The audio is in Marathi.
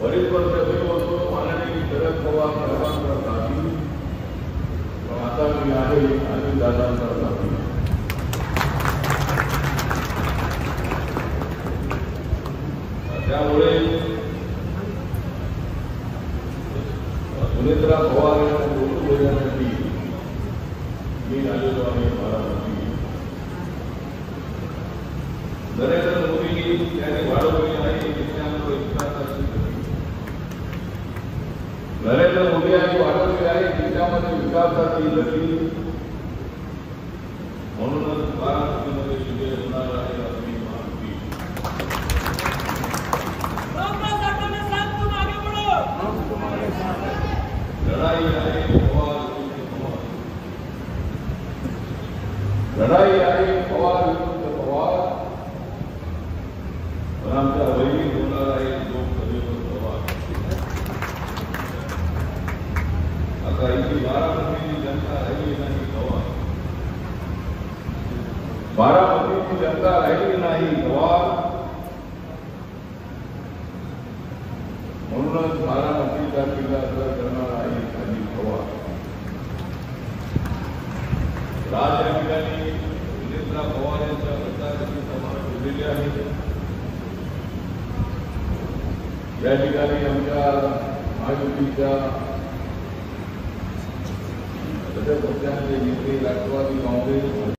बरेच वर्ष मी बोलतो माननीय शरद पवार साहेबांचा साथी, पण आता मी आहे अजितदादांचा साथी. त्यामुळे सुनेत्रा पवार यांना बोलू देण्यासाठी मी आलेलो आहे बारामती. नरेंद्र मोदी यांनी वाढवली आहे नरेंद्र मोदी यांनी वाढवली आहे देशामध्ये विकासाची गती. म्हणूनच बारामतीमध्ये विजय होणार आहे आपली माहिती. लढाई आहे पवार लढाई आहे पवार विरुद्ध पवार, पण आमच्या वैरी होणार आहे लोकसभेवर पवार. आता इथे बारामतीची जनता राहिली नाही पवार, बारामतीची जनता राहिली नाही पवार. म्हणूनच बारामतीचा किल्ला करणार आहे अजित पवार. राज या ठिकाणी सुनेत्रा पवार यांच्या प्रचाराची सभा ठेवलेली आहे. या ठिकाणी आमच्या महायुतीच्या सगळ्या पक्षांचे नेते, राष्ट्रवादी काँग्रेस